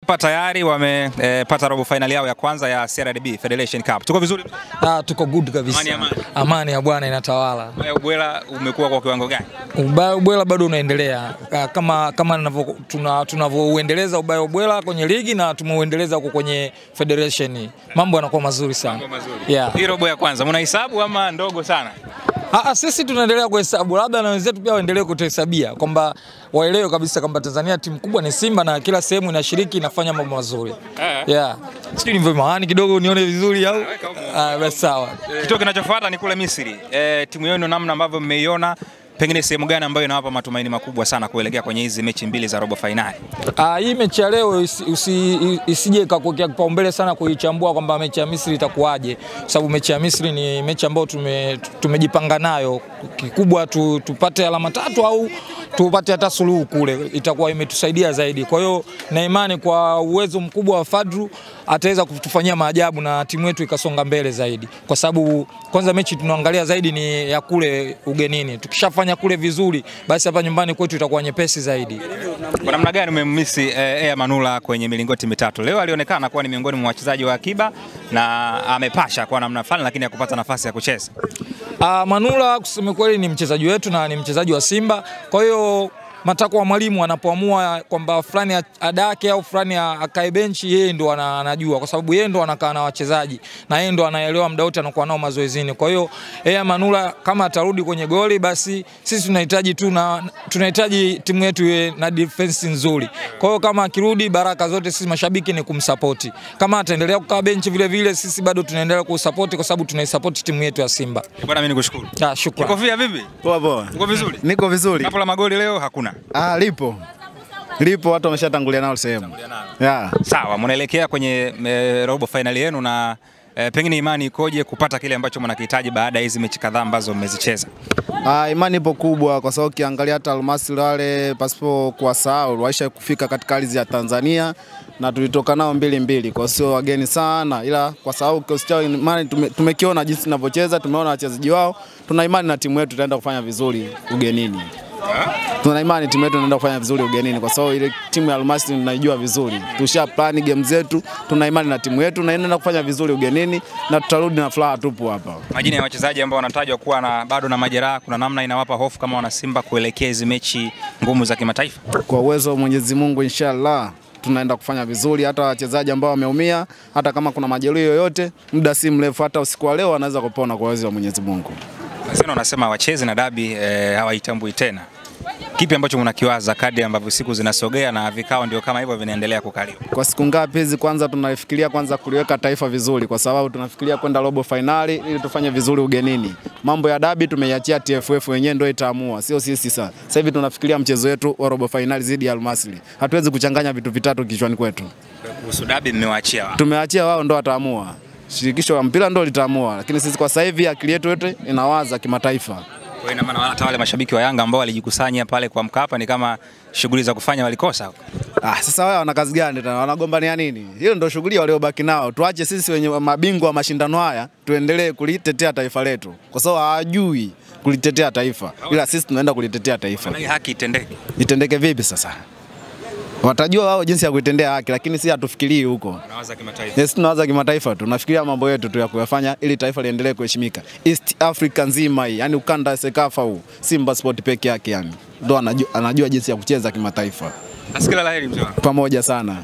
Hapa tayari wamepata robo finali yao ya kwanza ya CRDB Federation Cup. Tuko vizuri? Tuko good kabisa. Amani ya Bwana inatawala. Ubaya ubwela umekuwa kwa kiwango gani? Ubaya ubwela bado unaendelea. Kama tunavyoendeleza ubaya ubwela kwenye ligi na tumeuendeleza huko kwenye federation. Mambo yanakuwa mazuri sana. Mambo mazuri. Yeah. Hii robo ya kwanza mnahesabu ama ndogo sana? Sisi tunaendelea kuhesabu, labda na wenzetu pia waendelee kutuhesabia kwamba waelewe kabisa kwamba Tanzania timu kubwa ni Simba na kila sehemu inashiriki inafanya mambo mazuri. Yeah. Sio ni vimahani kidogo nione vizuri au? Basi sawa. Kitu kinachofuata ni kule Misri. Timu yenu namna ambavyo mmeiona, pengine sehemu gani ambayo inawapa matumaini makubwa sana kuelekea kwenye hizi mechi mbili za robo finali? Hii mechi ya leo isije ikakuwekea kipaumbele sana kuichambua kwamba mechi ya Misri itakuwaje, kwa sababu mechi ya Misri ni mechi ambayo tumejipanga nayo. Kikubwa tupate alama 3 au tupate hata suluhu kule, itakuwa imetusaidia zaidi. Kwa hiyo na imani kwa uwezo mkubwa wa Fadru ataweza kutufanyia maajabu na timu yetu ikasonga mbele zaidi, kwa sababu kwanza mechi tunaangalia zaidi ni ya kule ugenini. Tukishafanya kule vizuri, basi hapa nyumbani kwetu itakuwa nyepesi zaidi. Kwa namna gani umemmisi Air Manula kwenye milingoti mitatu? Leo alionekana kuwa ni miongoni mwa wachezaji wa akiba na amepasha kwa namna fulani, lakini hakupata nafasi ya kucheza. Manula kusema kweli ni mchezaji wetu na ni mchezaji wa Simba. Kwa hiyo matakwa wa mwalimu anapoamua kwamba fulani adake au fulani akae benchi, yeye ndo anajua, kwa sababu yeye ndo anakaa na wachezaji na yeye ndo anaelewa muda wote anakuwa nao mazoezini. Kwa hiyo Air Manula kama atarudi kwenye goli, basi sisi tunahitaji timu yetu iwe na defense nzuri. Kwa hiyo kama akirudi, baraka zote sisi mashabiki ni kumsupport. Kama ataendelea kukaa benchi vile vile, sisi bado tunaendelea kusupport kwa sababu tunaisupport timu yetu ya Simba. Bwana mimi nikushukuru. Shukrani. Kofia vipi? Poa poa. Uko vizuri? Niko vizuri. Hapo la magoli leo hakuna. Lipo watu wameshatangulia nao sehemu. Yeah. Sawa, mnaelekea kwenye robo finali yenu na pengine imani ikoje kupata kile ambacho mnakihitaji baada ya hizi mechi kadhaa ambazo mmezicheza? Imani ipo kubwa kwa sababu ukiangalia hata Almasi wale pasipo kuwasahau waisha kufika katika ardhi ya Tanzania na tulitoka nao 2-2, kwa sio wageni sana, ila kwa sababu kikosi chao imani tumekiona jinsi ninavyocheza, tumeona wachezaji wao, tuna imani na timu yetu itaenda kufanya vizuri ugenini. Tuna imani timu yetu inaenda kufanya vizuri ugenini kwa sababu ile timu ya Almasi tunaijua vizuri. Tusha plan game zetu, tuna imani na timu yetu na inaenda kufanya vizuri ugenini na tutarudi na furaha tupu hapa. Majina ya wachezaji ambao wanatajwa kuwa bado na majeraha, kuna namna inawapa hofu kama wana Simba kuelekea hizi mechi ngumu za kimataifa? Kwa uwezo wa Mwenyezi Mungu inshallah tunaenda kufanya vizuri. Hata wachezaji ambao wameumia, hata kama kuna majeruhi yoyote, muda si mrefu hata usiku wa leo wanaweza kupona kwa uwezo wa Mwenyezi Mungu. Sasa unasema wacheze na dabi hawaitambui tena. Kipi ambacho mnakiwaza kadri ambavyo siku zinasogea na vikao ndio kama hivyo vinaendelea kukaliwa? Kwa siku ngapi hizi kwanza tunafikiria kwanza kuliweka taifa vizuri, kwa sababu tunafikiria kwenda robo finali ili tufanye vizuri ugenini. Mambo ya dabi tumeiachia TFF wenyewe ndio itaamua, sio sisi sasa. Sasa hivi tunafikiria mchezo wetu wa robo finali dhidi ya Al-Masry. Hatuwezi kuchanganya vitu vitatu kichwani kwetu. Kuhusu dabi mmewaachia wao? Tumeachia wao ndio wataamua. Shirikisho la mpira ndio litaamua, lakini sisi kwa sasa hivi akili yetu yote inawaza kimataifa. Kwa ina maana hata wale mashabiki wa Yanga ambao walijikusanya pale kwa Mkapa ni kama shughuli za kufanya walikosa. Sasa wao wana kazi gani tena? Wanagombania nini? Hiyo ndio shughuli waliobaki nao. Tuache sisi wenye mabingwa wa mashindano haya tuendelee kulitetea taifa letu, kwa sababu hawajui kulitetea taifa, ila sisi tunaenda kulitetea taifa. Haki itendeke. Itendeke vipi sasa? Watajua wao jinsi ya kuitendea haki, lakini sisi hatufikirii huko. Tunawaza kimataifa. Yes, tunawaza kimataifa. Tunafikiria mambo yetu tu ya kuyafanya ili taifa liendelee kuheshimika. East Africa nzima hii, yani ukanda Sekafa huu, Simba Sport peke yake yani. Ndio anajua jinsi ya kucheza kimataifa. Asikila laheri mzee. Pamoja sana.